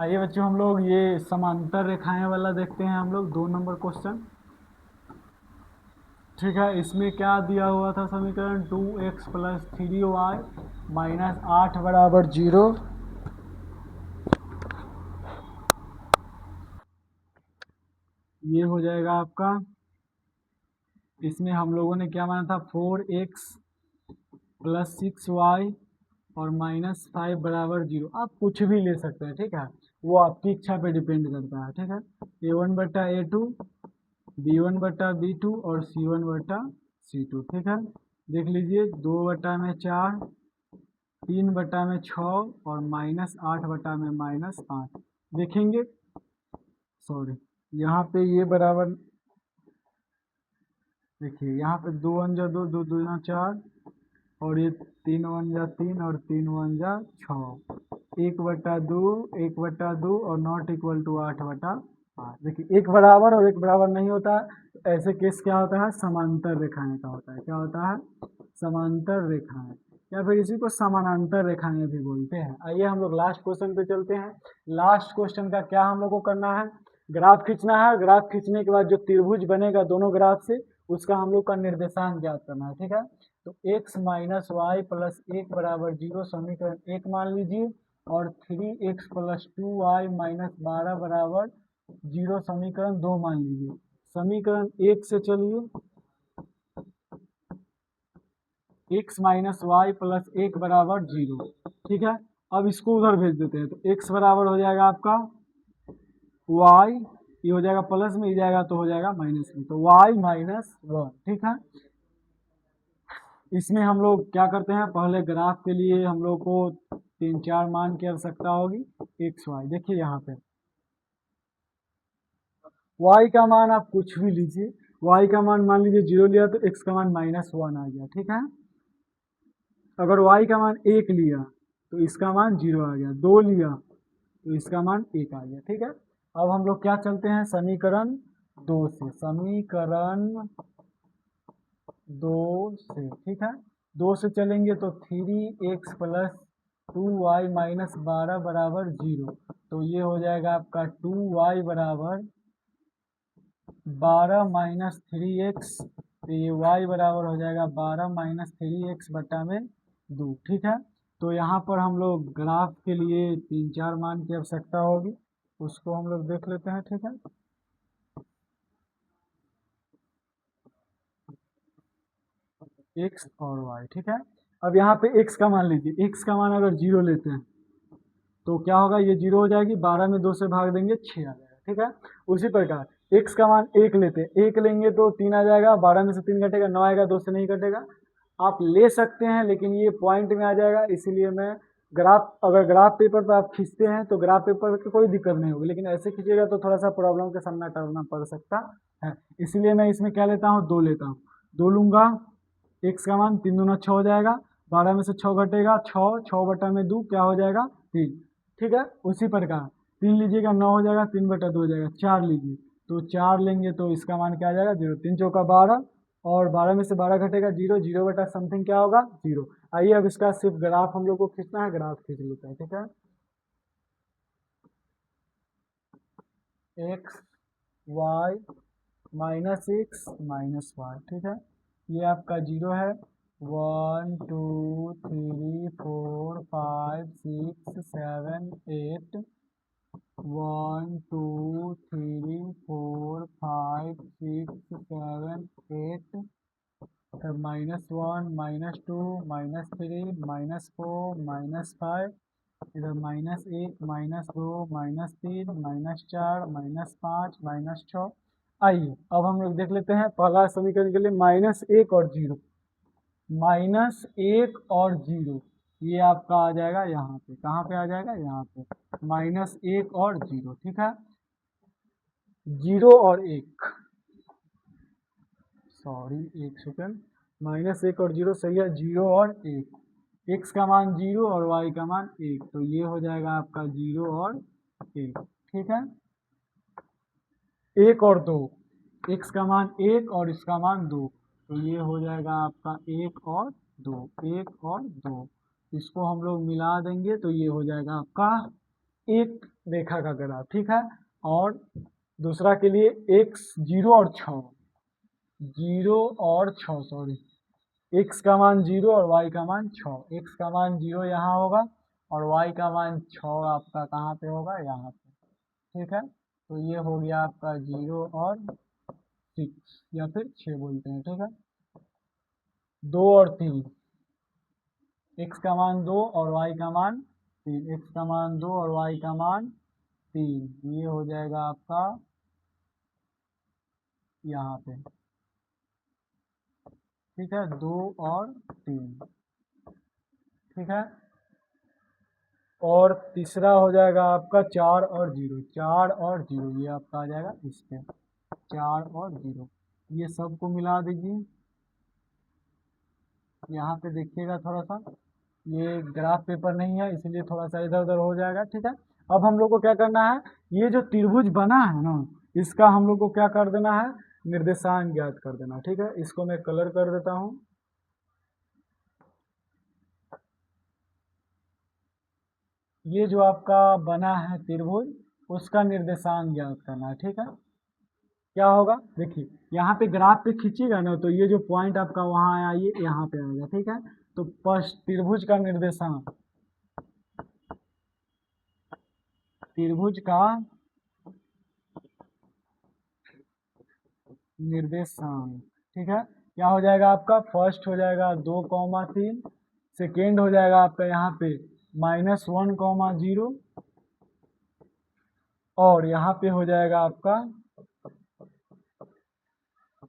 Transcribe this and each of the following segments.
आइए बच्चों, हम लोग ये समांतर रेखाएं वाला देखते हैं। हम लोग 2 नंबर क्वेश्चन। ठीक है, इसमें क्या दिया हुआ था समीकरण 2x प्लस 3y माइनस 8 बराबर 0। ये हो जाएगा आपका। इसमें हम लोगों ने क्या माना था, 4x प्लस 6y और माइनस 5 बराबर 0। आप कुछ भी ले सकते हैं, ठीक है, वो आपकी इच्छा पे डिपेंड करता है। ठीक है, a1/a2, b1/b2 और c1/c2। ठीक है, देख लीजिए, 2/4, 3/6 और -8/-8 देखेंगे। सॉरी, यहाँ पे ये बराबर, देखिए यहाँ पे 2 1 जा 2, 2 2 जा 4 और ये 3 1 जा 3 और 3 1 जा 6, 1/2, 1/2 और नॉट इक्वल टू 8/8। देखिए, एक बराबर और एक बराबर नहीं होता है, तो ऐसे केस क्या होता है, समांतर रेखाएं का होता है। क्या होता है, समांतर रेखाएं, या फिर इसी को समानांतर रेखाएं भी बोलते हैं। आइए हम लोग लास्ट क्वेश्चन पे चलते हैं। लास्ट क्वेश्चन का क्या हम लोग को करना है, ग्राफ खींचना है। ग्राफ खींचने के बाद जो त्रिभुज बनेगा दोनों ग्राफ से, उसका हम लोग का निर्देशांक ज्ञात करना है। ठीक है, तो x माइनस वाई प्लस 1 बराबर 0 समीकरण 1 मान लीजिए, और 3x प्लस 2y माइनस 12 बराबर 0 समीकरण 2 मान लीजिए। समीकरण 1 से चलिए, x माइनस वाई प्लस 1 बराबर 0। ठीक है, अब इसको उधर भेज देते हैं, तो x बराबर हो जाएगा आपका y, ये हो जाएगा प्लस में, ये जाएगा तो हो जाएगा माइनस में, तो y माइनस 1। ठीक है, इसमें हम लोग क्या करते हैं, पहले ग्राफ के लिए हम लोग को 3 4 मान की आवश्यकता होगी। एक्स वाई, देखिए यहाँ पे y का मान आप कुछ भी लीजिए। y का मान लीजिए 0 लिया तो x का मान -1 आ गया। ठीक है, अगर y का मान 1 लिया तो इसका मान 0 आ गया, 2 लिया तो इसका मान 1 आ गया। ठीक है, अब हम लोग क्या चलते हैं, समीकरण 2 से। समीकरण 2 से, ठीक है, 2 से चलेंगे तो 3x प्लस 2y माइनस 12 बराबर 0। तो ये हो जाएगा आपका 2y बराबर 12 माइनस 3x, तो ये y बराबर हो जाएगा 12 माइनस 3x बटा में 2। ठीक है, तो यहाँ पर हम लोग ग्राफ के लिए 3 4 मान की आवश्यकता होगी, उसको हम लोग देख लेते हैं। ठीक है, x और y। ठीक है, अब यहाँ पे x का मान लीजिए, x का मान अगर 0 लेते हैं तो क्या होगा, ये 0 हो जाएगी, 12 में 2 से भाग देंगे 6 आ जाएगा। ठीक है, उसी प्रकार x का मान 1 लेते हैं, 1 लेंगे तो 3 आ जाएगा, 12 में से 3 घटेगा, 9 आएगा, 2 से नहीं घटेगा। आप ले सकते हैं, लेकिन ये पॉइंट में आ जाएगा, इसीलिए मैं ग्राफ, अगर ग्राफ पेपर पर आप खींचते हैं तो ग्राफ पेपर की कोई दिक्कत नहीं होगी, लेकिन ऐसे खींचेगा तो थोड़ा सा प्रॉब्लम का सामना करना पड़ सकता है। इसीलिए मैं इसमें क्या लेता हूँ, 2 लेता हूँ। 2 लूंगा, x का मान 3 दूना 6 हो जाएगा, 12 में से 6 घटेगा, 6 6 बटा में 2 क्या हो जाएगा, 3। ठीक है, उसी प्रकार 3 लीजिएगा 9 हो जाएगा, 3/2 हो जाएगा। 4 लीजिए तो 4 लेंगे तो इसका मान क्या आ जाएगा, 0। 3 चौका 12, और 12 में से 12 घटेगा, 0, 0 बटा समथिंग क्या होगा, 0। आइए अब इसका सिर्फ ग्राफ हम लोग को खींचना है, ग्राफ खींच लेते हैं। ठीक है, x y minus x minus y. ठीक है, ये आपका 0 है, 1 2 3 4 5 6 7 8, 1 2 3 4 5 6 7 8, फिर -1 -2 -3 -4 -5, इधर -1 -2 -3 -4 -5 -6। आइए अब हम लोग देख लेते हैं पहला समीकरण के लिए, -1 और 0। -1 और 0 ये आपका आ जाएगा यहाँ पे, कहाँ पे आ जाएगा, यहाँ पे, -1 और 0। ठीक है, 0 और 1, सॉरी 1 सेकंड, -1 और 0 सही है, 0 और 1, x का मान 0 और y का मान 1, तो ये हो जाएगा आपका 0 और 1। ठीक है, 1 और 2, x का मान 1 और इसका मान 2, तो ये हो जाएगा आपका 1 और 2, 1 और 2, इसको हम लोग मिला देंगे तो ये हो जाएगा आपका 1 रेखा का ग्राफ, ठीक है। और दूसरा के लिए x 0 और 6, 0 और 6 सॉरी, x का मान 0 और y का मान 6, x का मान 0 यहाँ होगा और y का मान 6 आपका कहाँ पे होगा, यहाँ पे, ठीक है। तो ये हो गया आपका 0 और 6 या फिर 6 बोलते हैं, ठीक है। 2 और 3, x का मान 2 और y का मान 3, x का मान 2 और y का मान 3, ये हो जाएगा आपका यहाँ पे, ठीक है, 2 और 3, ठीक है। और तीसरा हो जाएगा आपका 4 और 0, 4 और 0, ये आपका आ जाएगा इस पे 4 और 0, ये सबको मिला दीजिए। यहाँ पे देखिएगा थोड़ा सा, ये ग्राफ पेपर नहीं है इसलिए थोड़ा सा इधर उधर हो जाएगा, ठीक है। अब हम लोग को क्या करना है, ये जो त्रिभुज बना है ना, इसका हम लोग को क्या कर देना है, निर्देशांक ज्ञात कर देना, ठीक है। इसको मैं कलर कर देता हूँ। ये जो आपका बना है त्रिभुज, उसका निर्देशांक ज्ञात करना है, ठीक है। क्या होगा, देखिए यहाँ पे ग्राफ पे खींचिएगा ना, तो ये जो पॉइंट आपका वहाँ आया, ये यहाँ पे आएगा, ठीक है। तो फर्स्ट त्रिभुज का निर्देशांक, त्रिभुज का निर्देशांक, ठीक है। क्या हो जाएगा आपका, फर्स्ट हो जाएगा 2,3, सेकेंड हो जाएगा आपका यहाँ पे -1,0 और यहाँ पे हो जाएगा आपका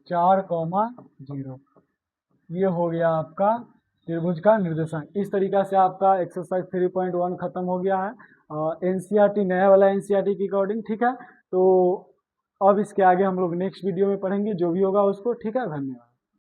4,0। ये हो गया आपका त्रिभुज का निर्देशांक। इस तरीका से आपका एक्सरसाइज 3.1 खत्म हो गया है एनसीईआरटी, नया वाला एनसीईआरटी के अकॉर्डिंग, ठीक है। तो अब इसके आगे हम लोग नेक्स्ट वीडियो में पढ़ेंगे, जो भी होगा उसको, ठीक है। धन्यवाद।